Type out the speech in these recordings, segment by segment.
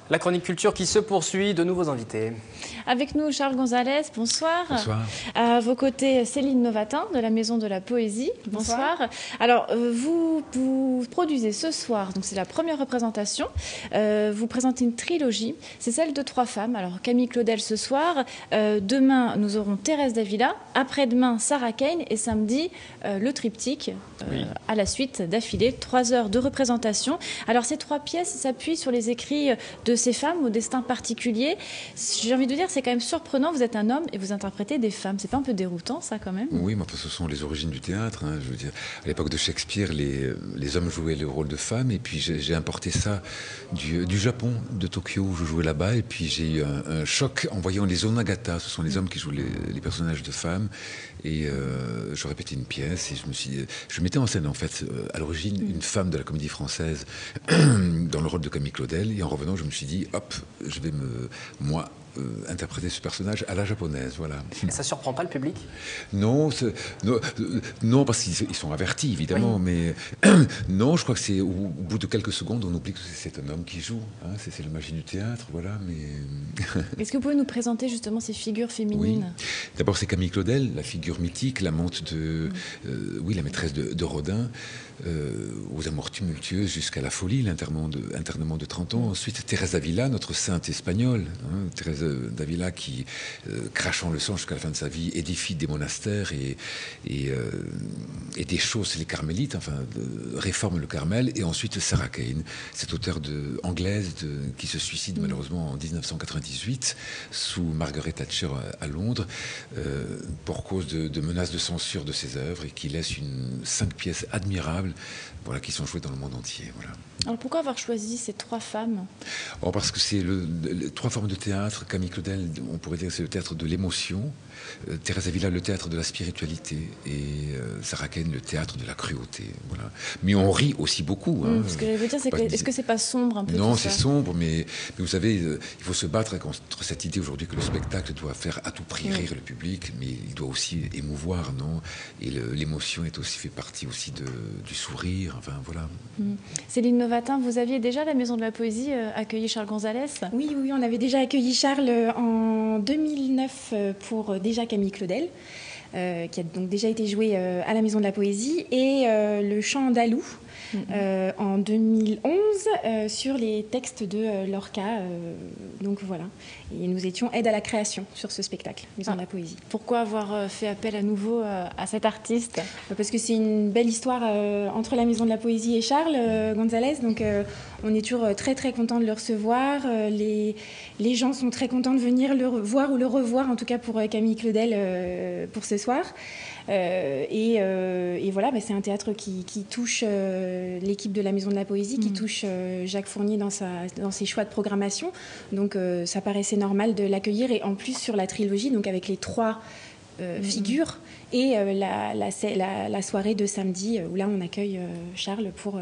La chronique culture qui se poursuit, de nouveaux invités. Avec nous, Charles Gonzalez, bonsoir. Bonsoir. À vos côtés, Céline Novatin, de la Maison de la Poésie. Bonsoir. Alors, vous produisez ce soir, donc c'est la première représentation, vous présentez une trilogie, c'est celle de 3 femmes. Alors, Camille Claudel ce soir, demain, nous aurons Thérèse Davila, après-demain, Sarah Kane, et samedi, le triptyque, à la suite d'affilée, 3 heures de représentation. Alors, ces 3 pièces s'appuient sur les écrits de ces femmes au destin particulier. J'ai envie de dire, c'est quand même surprenant. Vous êtes un homme et vous interprétez des femmes. C'est pas un peu déroutant, ça, quand même? Oui, mais ce sont les origines du théâtre. Hein. Je veux dire, à l'époque de Shakespeare, les hommes jouaient le rôle de femmes. Et puis j'ai importé ça du Japon, de Tokyo, où je jouais là-bas. Et puis j'ai eu un choc en voyant les onagata. Ce sont les hommes qui jouent les personnages de femmes. Et je répétais une pièce et je mettais en scène, en fait, à l'origine, une femme de la comédie française dans le rôle de Camille Claudel. Et en revenant, je me suis dit, hop, je vais interpréter ce personnage à la japonaise, voilà. Et ça surprend pas le public? Non, non, parce qu'ils sont avertis, évidemment, mais non, je crois que c'est au bout de quelques secondes, on oublie que c'est un homme qui joue. Hein, c'est la magie du théâtre, voilà. Mais est-ce que vous pouvez nous présenter justement ces figures féminines? Oui. D'abord, c'est Camille Claudel, la figure mythique, l'amante de, la maîtresse de Rodin, aux amours tumultueuses jusqu'à la folie, l'internement de 30 ans. Ensuite, Thérèse Davila, notre sainte espagnole, hein, Thérèse Davila qui, crachant le sang jusqu'à la fin de sa vie, édifie des monastères et déchausse les carmélites, enfin, réforme le Carmel. Et ensuite, Sarah Kane, cette auteure anglaise qui se suicide malheureusement en 1998 sous Margaret Thatcher à Londres pour cause de menaces de censure de ses œuvres et qui laisse 5 pièces admirables, voilà, qui sont jouées dans le monde entier. Voilà. Alors pourquoi avoir choisi ces 3 femmes? Parce que c'est 3 formes de théâtre. Camille Claudel, on pourrait dire que c'est le théâtre de l'émotion. Thérèse Davila, le théâtre de la spiritualité. Et Sarah Kane, le théâtre de la cruauté. Voilà. Mais on rit aussi beaucoup. Hein. Ce que je veux dire, c'est que est-ce que c'est pas sombre un peu? Non, c'est sombre, mais vous savez, il faut se battre contre cette idée aujourd'hui que le spectacle doit faire à tout prix rire le public, mais il doit aussi émouvoir, non? Et l'émotion fait partie aussi du sourire. Enfin, voilà. Céline Novatin, vous aviez déjà la Maison de la Poésie accueilli Charles Gonzalez? Oui, on avait déjà accueilli Charles en 2009 pour déjà Camille Claudel, qui a donc déjà été joué à la Maison de la Poésie, et le chant andalou en 2011 sur les textes de Lorca. Donc voilà. Et nous étions aide à la création sur ce spectacle, Maison de la Poésie. Pourquoi avoir fait appel à nouveau à cet artiste? Parce que c'est une belle histoire entre la Maison de la Poésie et Charles Gonzalez. Donc on est toujours très très content de le recevoir. Les gens sont très contents de venir le voir ou le revoir, en tout cas pour Camille Claudel pour ce soir. Et voilà, c'est un théâtre qui touche l'équipe de la Maison de la Poésie, qui touche Jacques Fournier dans ses choix de programmation. Donc ça paraissait normal de l'accueillir, et en plus sur la trilogie, donc avec les 3 figures, et la soirée de samedi où là on accueille Charles pour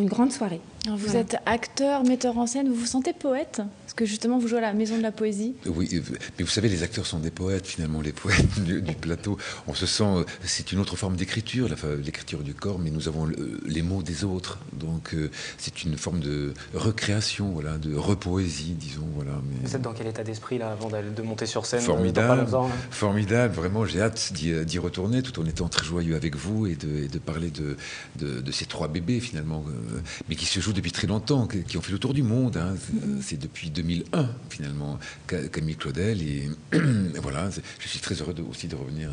une grande soirée. Alors vous êtes acteur, metteur en scène, vous vous sentez poète? Parce que justement vous jouez à la Maison de la Poésie. Oui, mais vous savez, les acteurs sont des poètes, finalement, les poètes du plateau. On se sent, c'est une autre forme d'écriture, l'écriture du corps, mais nous avons les mots des autres. Donc c'est une forme de recréation, voilà, de repoésie, disons. Voilà. Mais vous êtes dans quel état d'esprit là avant de monter sur scène? Formidable, formidable, vraiment, j'ai hâte d'y retourner, tout en étant très joyeux avec vous et de parler de ces 3 bébés, finalement, mais qui se jouent depuis très longtemps, qui ont fait le tour du monde. Hein. C'est depuis 2001, finalement, Camille Claudel. Et voilà, je suis très heureux aussi de revenir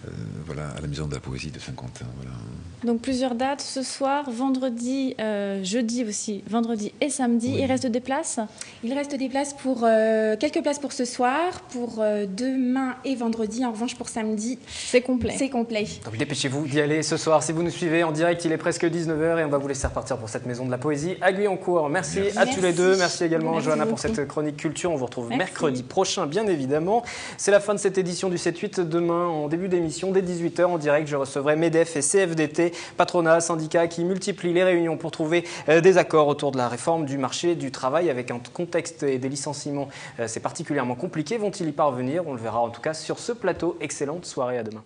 à la Maison de la Poésie de Saint-Quentin. Voilà. Donc plusieurs dates ce soir, vendredi, jeudi aussi, vendredi et samedi. Oui. Il reste des places? Il reste des places pour quelques places pour ce soir, pour demain et vendredi. En revanche, pour samedi, c'est complet. C'est complet. Donc dépêchez-vous d'y aller ce soir. Si vous nous suivez en direct, il est presque 19h et on va vous laisser repartir pour cette Maison de la Poésie à Guyancourt. Merci à tous les deux. Merci également, Johanna, pour cette chronique culture. On vous retrouve mercredi prochain, bien évidemment. C'est la fin de cette édition du 7-8. Demain, en début d'émission, dès 18h, en direct, je recevrai MEDEF et CFDT, patronat, syndicats qui multiplient les réunions pour trouver des accords autour de la réforme du marché du travail, avec un contexte et des licenciements. C'est particulièrement compliqué. Vont-ils y parvenir? On le verra en tout cas sur ce plateau. Excellente soirée, à demain.